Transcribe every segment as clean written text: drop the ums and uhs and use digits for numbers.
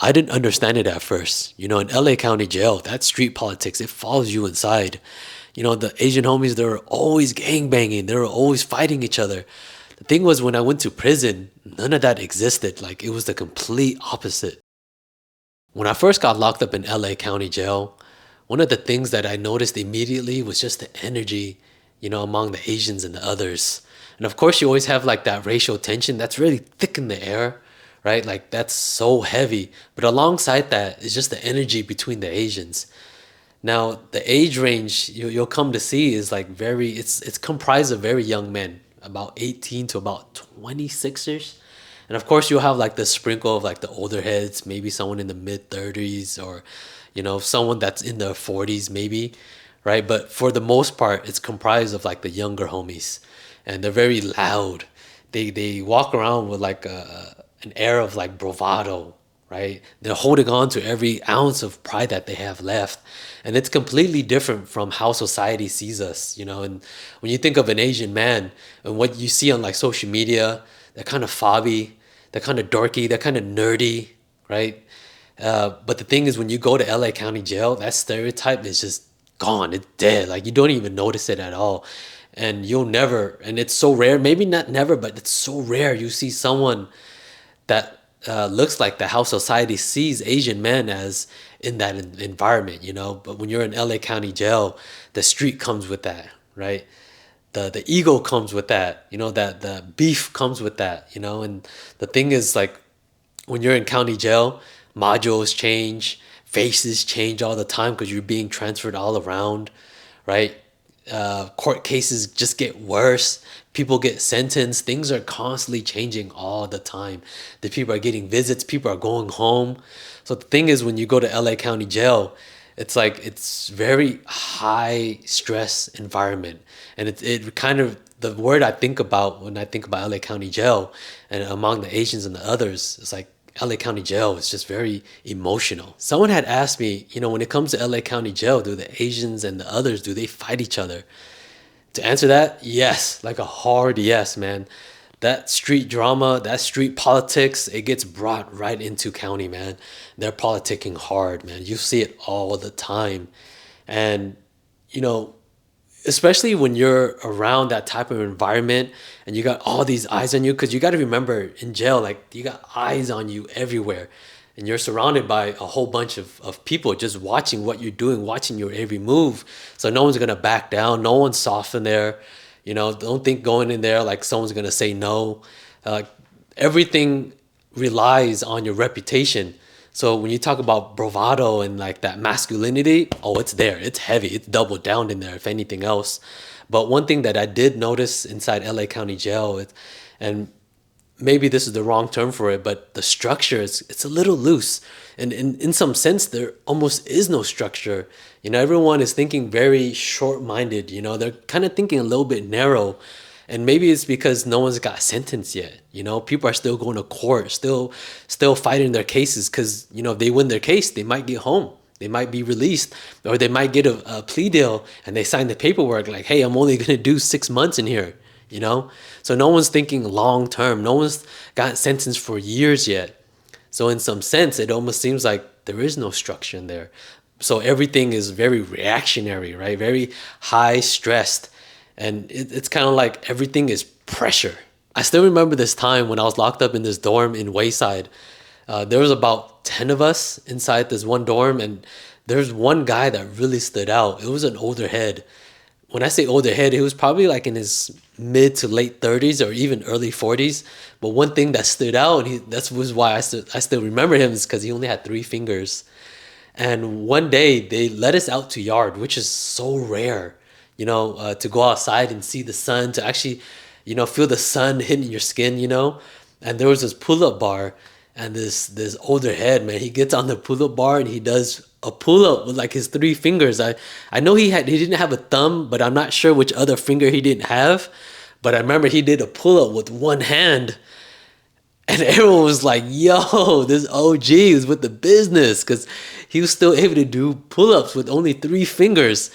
I didn't understand it at first. In LA County Jail, that street politics, it follows you inside. The Asian homies, they were always gang banging. They were always fighting each other. The thing was, when I went to prison, none of that existed. Like, it was the complete opposite. When I first got locked up in LA County Jail, one of the things that I noticed immediately was just the energy, among the Asians and the others. And of course, you always have like that racial tension that's really thick in the air, right? Like, that's so heavy. But alongside that is just the energy between the Asians. Now, the age range you'll come to see is like it's comprised of very young men, about 18 to about 26ers. And of course, you'll have like the sprinkle of like the older heads, maybe someone in the mid 30s or, someone that's in their 40s maybe, right? But for the most part, it's comprised of like the younger homies, and they're very loud. They walk around with like an air of like bravado, right? They're holding on to every ounce of pride that they have left. And it's completely different from how society sees us. And when you think of an Asian man and what you see on like social media, they're kind of fobby, they're kind of dorky, they're kind of nerdy, right? But the thing is, when you go to LA County Jail, that stereotype is just gone. It's dead. Like, you don't even notice it at all. And you'll never, and it's so rare, maybe not never, but it's so rare you see someone that looks like the how society sees Asian men as in that environment. But when you're in LA County Jail, the street comes with that, right? The ego comes with that, that the beef comes with that. And the thing is, like, when you're in county jail, modules change, faces change all the time because you're being transferred all around, right? Court cases just get worse. People get sentenced. Things are constantly changing all the time. The people are getting visits. People are going home. So the thing is, when you go to LA County Jail, it's like it's very high stress environment, and it kind of the word I think about when I think about LA County Jail and among the Asians and the others, it's like LA County Jail is just very emotional. Someone had asked me, when it comes to LA County Jail, do the Asians and the others, do they fight each other? To answer that, yes, like a hard yes, man. That street drama, that street politics, it gets brought right into county, man. They're politicking hard, man. You see it all the time. And, you know, especially when you're around that type of environment and you got all these eyes on you, because you got to remember in jail, like, you got eyes on you everywhere, and you're surrounded by a whole bunch of people just watching what you're doing, watching your every move. So no one's gonna back down, no one's soft in there. Don't think going in there like someone's gonna say no. uh, Everything relies on your reputation. So when you talk about bravado and like that masculinity, oh, it's there. It's heavy. It's doubled down in there, if anything else. But one thing that I did notice inside LA County Jail, and maybe this is the wrong term for it, but the structure is it's a little loose. And in some sense, there almost is no structure. Everyone is thinking very short-minded. They're kind of thinking a little bit narrow. And maybe it's because no one's got sentenced yet. People are still going to court, still fighting their cases because, if they win their case, they might get home. They might be released, or they might get a plea deal and they sign the paperwork like, hey, I'm only going to do 6 months in here, you know? So no one's thinking long term. No one's gotten sentenced for years yet. So in some sense, it almost seems like there is no structure in there. So everything is very reactionary, right? Very high stressed. And it's kind of like everything is pressure. I still remember this time when I was locked up in this dorm in Wayside. There was about 10 of us inside this one dorm, and there's one guy that really stood out. It was an older head. When I say older head, he was probably like in his mid to late 30s or even early 40s. But one thing that stood out, and that was why I still remember him, is because he only had 3 fingers. And one day they let us out to yard, which is so rare, to go outside and see the sun, to actually, feel the sun hitting your skin. And there was this pull-up bar, and this older head, man, he gets on the pull-up bar and he does a pull-up with like his 3 fingers. I know he didn't have a thumb, but I'm not sure which other finger he didn't have. But I remember he did a pull-up with one hand, and everyone was like, yo, this OG was with the business, because he was still able to do pull-ups with only 3 fingers.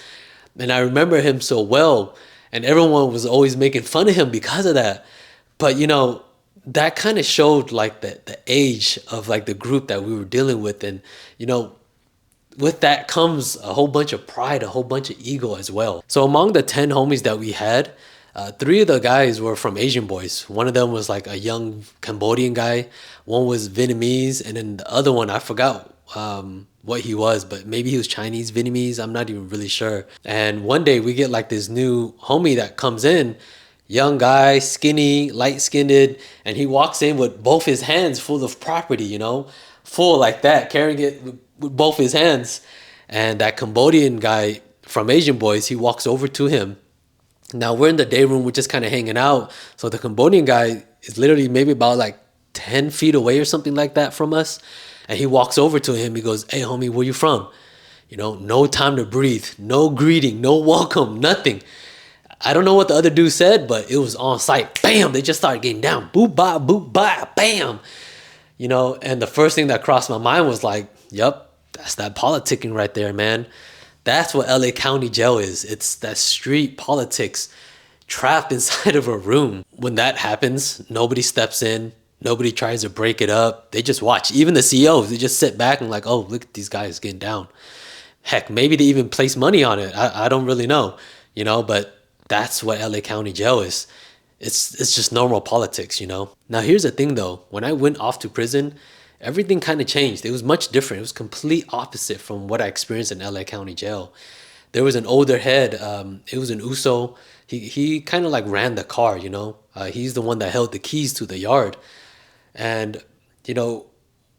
And I remember him so well. And everyone was always making fun of him because of that. But, that kind of showed like the age of like the group that we were dealing with. And you know, with that comes a whole bunch of pride, a whole bunch of ego as well. So among the 10 homies that we had, three of the guys were from Asian boys. One of them was like a young Cambodian guy, one was Vietnamese, and then the other one, I forgot what he was, but maybe he was Chinese, Vietnamese, I'm not even really sure. And one day we get like this new homie that comes in, young guy, skinny, light skinned, and he walks in with both his hands full of property, you know, full like that, carrying it with both his hands. And that Cambodian guy from Asian Boys, he walks over to him. Now we're in the day room, we're just kind of hanging out. So the Cambodian guy is literally maybe about like 10 feet away or something like that from us. And he walks over to him. He goes, "Hey, homie, where you from?" You know, no time to breathe, no greeting, no welcome, nothing. I don't know what the other dude said, but it was on site. Bam! They just started getting down. Boop, ba, bam! You know, and the first thing that crossed my mind was like, "Yep, that's that politicking right there, man. That's what LA County Jail is. It's that street politics trapped inside of a room." When that happens, nobody steps in. Nobody tries to break it up. They just watch. Even the CEOs, they just sit back and like, "Oh, look at these guys getting down." Heck, maybe they even place money on it. I don't really know, you know, but that's what LA County Jail is. It's just normal politics, you know. Now here's the thing though, when I went off to prison, everything kind of changed. It was much different. It was complete opposite from what I experienced in LA County Jail. There was an older head. It was an USO. He kind of like ran the car, you know. He's the one that held the keys to the yard. And you know,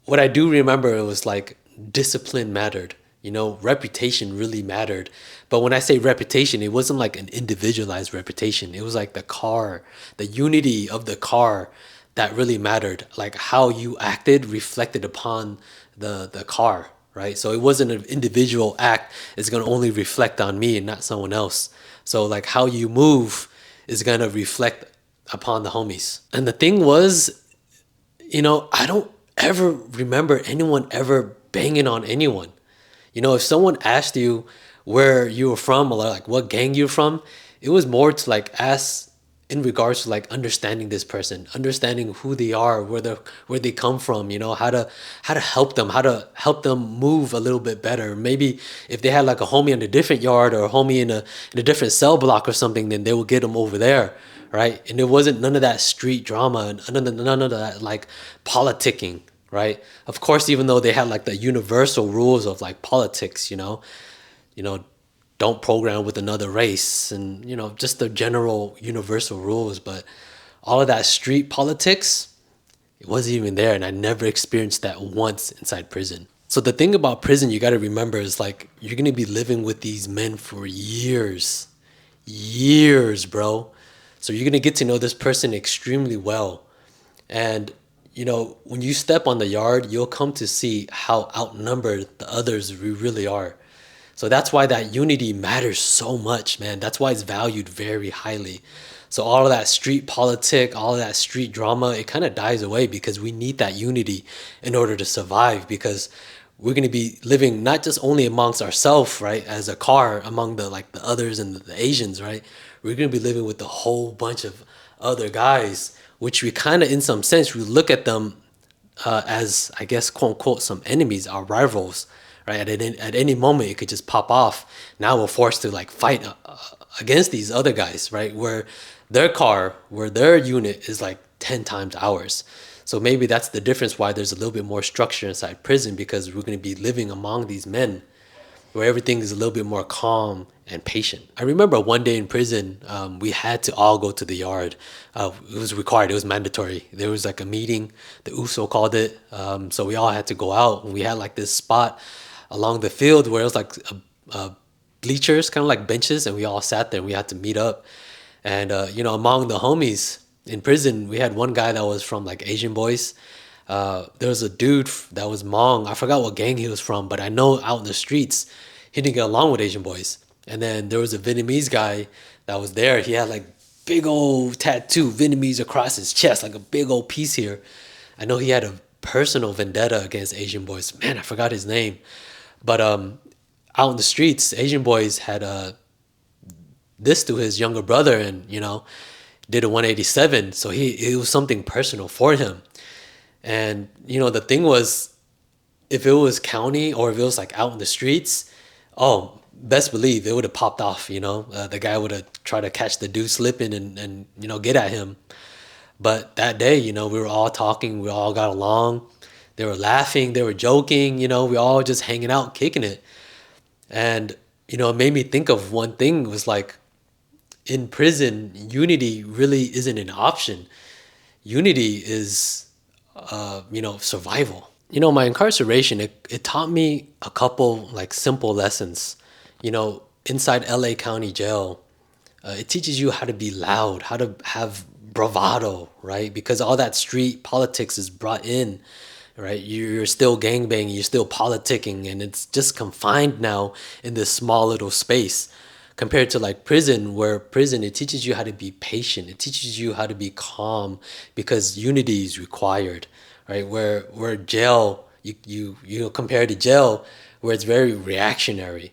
what I do remember, it was like discipline mattered. You know, reputation really mattered. But when I say reputation, it wasn't like an individualized reputation. It was like the car, the unity of the car that really mattered. Like how you acted reflected upon the car, right? So it wasn't an individual act. It's gonna only reflect on me and not someone else. So like how you move is gonna reflect upon the homies. And the thing was, you know, I don't ever remember anyone ever banging on anyone. You know, if someone asked you where you were from or like what gang you're from, it was more to like ask in regards to like understanding this person, understanding who they are, where they come from, you know, how to help them move a little bit better. Maybe if they had like a homie in a different yard or a homie in a different cell block or something, then they would get them over there, right? And it wasn't none of that street drama and none of that like politicking, right? Of course, even though they had like the universal rules of like politics, you know, don't program with another race and, you know, just the general universal rules. But all of that street politics, it wasn't even there. And I never experienced that once inside prison. So the thing about prison you got to remember is like, you're going to be living with these men for years, bro. So you're going to get to know this person extremely well. And you know, when you step on the yard, you'll come to see how outnumbered the others we really are. So that's why that unity matters so much, man. That's why it's valued very highly. So all of that street politic, all of that street drama, it kind of dies away because we need that unity in order to survive, because we're going to be living not just only amongst ourselves, right, as a car among the like the others and the Asians, right? We're going to be living with a whole bunch of other guys, which we kind of, in some sense, we look at them as, I guess, quote unquote, some enemies, our rivals, right? At any moment, it could just pop off. Now we're forced to like fight against these other guys, right? Where their unit is like 10 times ours. So maybe that's the difference why there's a little bit more structure inside prison, because we're going to be living among these men where everything is a little bit more calm and patient. I remember one day in prison, we had to all go to the yard. It was required, it was mandatory. There was like a meeting, the USO called it. So we all had to go out, and we had like this spot along the field where it was like bleachers, kind of like benches, and we all sat there and we had to meet up. And, you know, among the homies in prison, we had one guy that was from like Asian Boys. There was a dude that was Hmong. I forgot what gang he was from, but I know out in the streets, he didn't get along with Asian boys. And then there was a Vietnamese guy that was there. He had like big old tattoo, Vietnamese across his chest, like a big old piece here. I know he had a personal vendetta against Asian boys. Man, I forgot his name. But out in the streets, Asian boys had this to his younger brother, and you know, did a 187. So it was something personal for him. And the thing was, if it was county or if it was like out in the streets, oh, best believe it would have popped off. The guy would have tried to catch the dude slipping and get at him. But that day, we were all talking, we all got along. They were laughing, they were joking, we all just hanging out, kicking it. And it made me think of one thing, was like, in prison, unity really isn't an option. Unity is survival. My incarceration, it taught me a couple like simple lessons. Inside LA County Jail, it teaches you how to be loud, how to have bravado, right? Because all that street politics is brought in, right? You're still gangbanging, you're still politicking, and it's just confined now in this small little space. Compared to like prison, where prison, it teaches you how to be patient, it teaches you how to be calm, because unity is required, right? Where jail, you compare to jail, where it's very reactionary,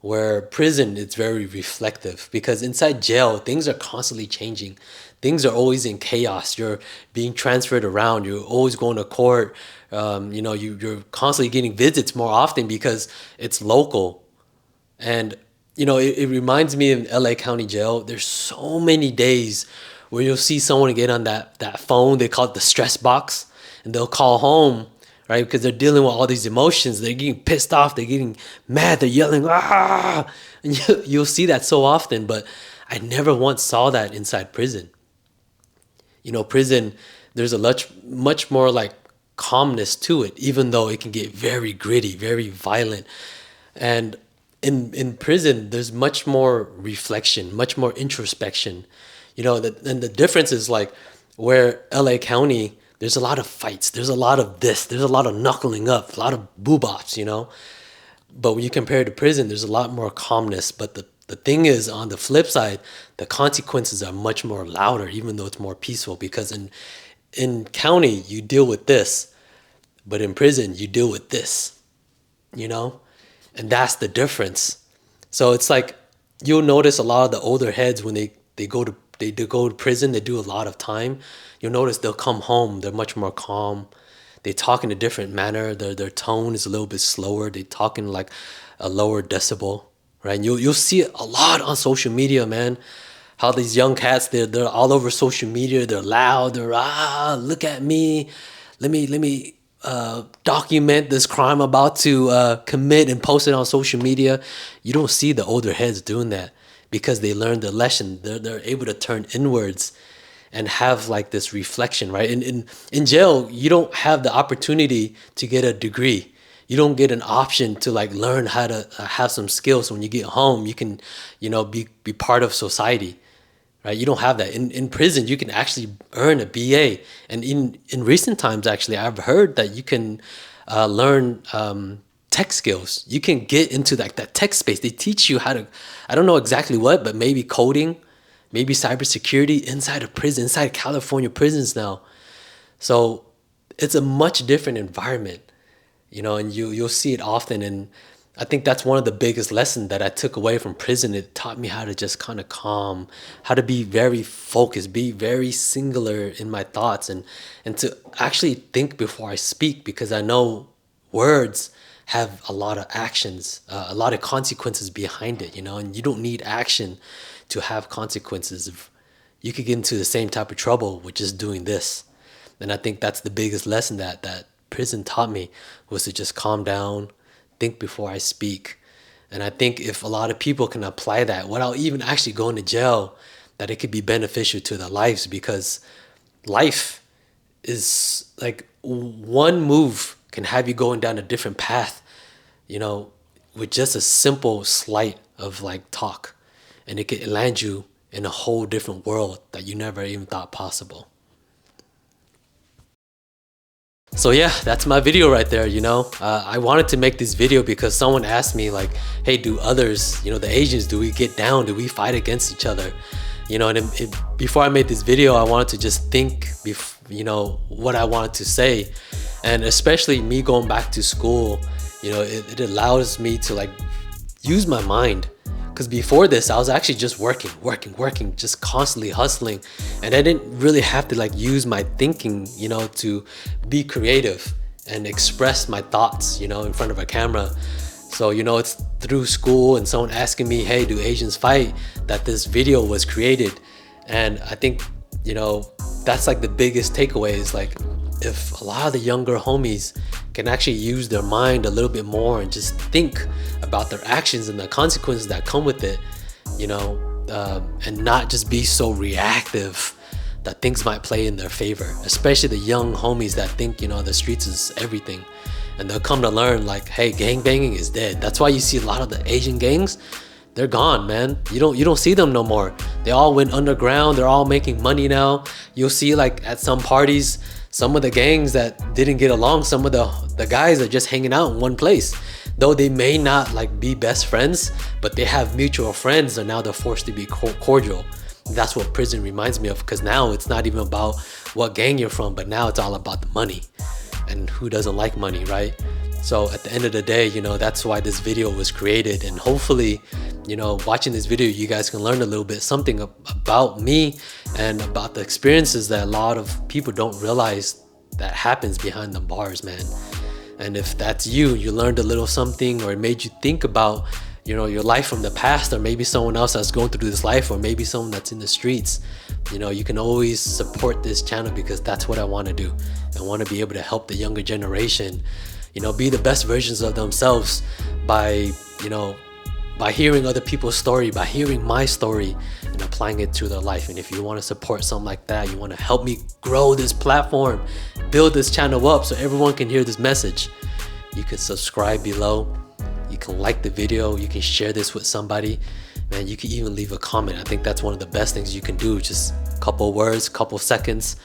where prison, it's very reflective, because inside jail things are constantly changing, things are always in chaos, you're being transferred around, you're always going to court, you're constantly getting visits more often because it's local. And it reminds me of LA County Jail. There's so many days where you'll see someone get on that phone, they call it the stress box, and they'll call home, right? Because they're dealing with all these emotions. They're getting pissed off, they're getting mad, they're yelling, ah! And you'll see that so often, but I never once saw that inside prison. Prison, there's a much more like calmness to it, even though it can get very gritty, very violent. And in prison, there's much more reflection, much more introspection. And the difference is like, where LA County, there's a lot of fights, there's a lot of this, there's a lot of knuckling up, a lot of boo-bops, But when you compare it to prison, there's a lot more calmness. But the thing is, on the flip side, the consequences are much more louder, even though it's more peaceful. Because in county, you deal with this, but in prison, you deal with this, And that's the difference. So it's like, you'll notice a lot of the older heads, when they go to prison, they do a lot of time. You'll notice they'll come home, they're much more calm. They talk in a different manner. Their tone is a little bit slower. They talk in like a lower decibel, right? And you'll see it a lot on social media, man. How these young cats, they're all over social media. They're loud. They're look at me. Let me document this crime I'm about to commit and post it on social media. You don't see the older heads doing that, because they learned the lesson. They're able to turn inwards and have like this reflection, right? In jail, you don't have the opportunity to get a degree. You don't get an option to like learn how to have some skills. So when you get home, you can, be part of society, right? You don't have that. In prison, you can actually earn a BA. And in recent times, actually, I've heard that you can learn tech skills. You can get into that tech space. They teach you how to, I don't know exactly what, but maybe coding, maybe cybersecurity inside a prison, inside California prisons now. So it's a much different environment, and you'll see it often. And I think that's one of the biggest lessons that I took away from prison. It taught me how to just kind of calm, how to be very focused, be very singular in my thoughts, and to actually think before I speak, because I know words have a lot of actions, a lot of consequences behind it, and you don't need action to have consequences. You could get into the same type of trouble with just doing this. And I think that's the biggest lesson that prison taught me, was to just calm down, think before I speak. And I think if a lot of people can apply that without even actually going to jail, that it could be beneficial to their lives, because life is like, one move can have you going down a different path, with just a simple slight of like talk. And it could land you in a whole different world that you never even thought possible. So yeah, that's my video right there, I wanted to make this video because someone asked me like, hey, do others, the Asians, do we get down? Do we fight against each other? And before I made this video, I wanted to just think, what I wanted to say. And especially me going back to school, it allows me to like use my mind. Because before this, I was actually just working, just constantly hustling. And I didn't really have to like use my thinking, to be creative and express my thoughts, in front of a camera. So, it's through school and someone asking me, hey, do Asians fight, that this video was created. And I think, that's like the biggest takeaway is like, if a lot of the younger homies can actually use their mind a little bit more and just think about their actions and the consequences that come with it, and not just be so reactive that things might play in their favor, especially the young homies that think, the streets is everything. And they'll come to learn like, hey, gang banging is dead. That's why you see a lot of the Asian gangs, they're gone, man. You don't see them no more. They all went underground. They're all making money now. You'll see like at some parties, some of the gangs that didn't get along, some of the guys are just hanging out in one place. Though they may not like be best friends, but they have mutual friends and now they're forced to be cordial. That's what prison reminds me of, because now it's not even about what gang you're from, but now it's all about the money. And who doesn't like money, right? So at the end of the day, that's why this video was created. And hopefully, watching this video, you guys can learn a little bit something about me and about the experiences that a lot of people don't realize that happens behind the bars, man. And if that's you learned a little something, or it made you think about, your life from the past, or maybe someone else that's going through this life, or maybe someone that's in the streets, you can always support this channel, because that's what I want to do. I want to be able to help the younger generation, be the best versions of themselves by hearing other people's story, by hearing my story and applying it to their life. And if you want to support something like that, you want to help me grow this platform, build this channel up so everyone can hear this message, you can subscribe below. You can like the video, you can share this with somebody, man. You can even leave a comment. I think that's one of the best things you can do. Just a couple words, couple seconds,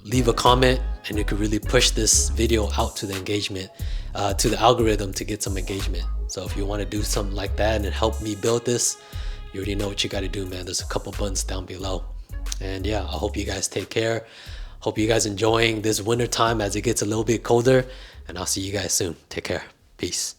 leave a comment, and you can really push this video out to the engagement, to the algorithm, to get some engagement. So if you want to do something like that and help me build this, you already know what you got to do, man. There's a couple buttons down below. And yeah, I hope you guys take care. Hope you guys enjoying this winter time as it gets a little bit colder, and I'll see you guys soon. Take care. Peace.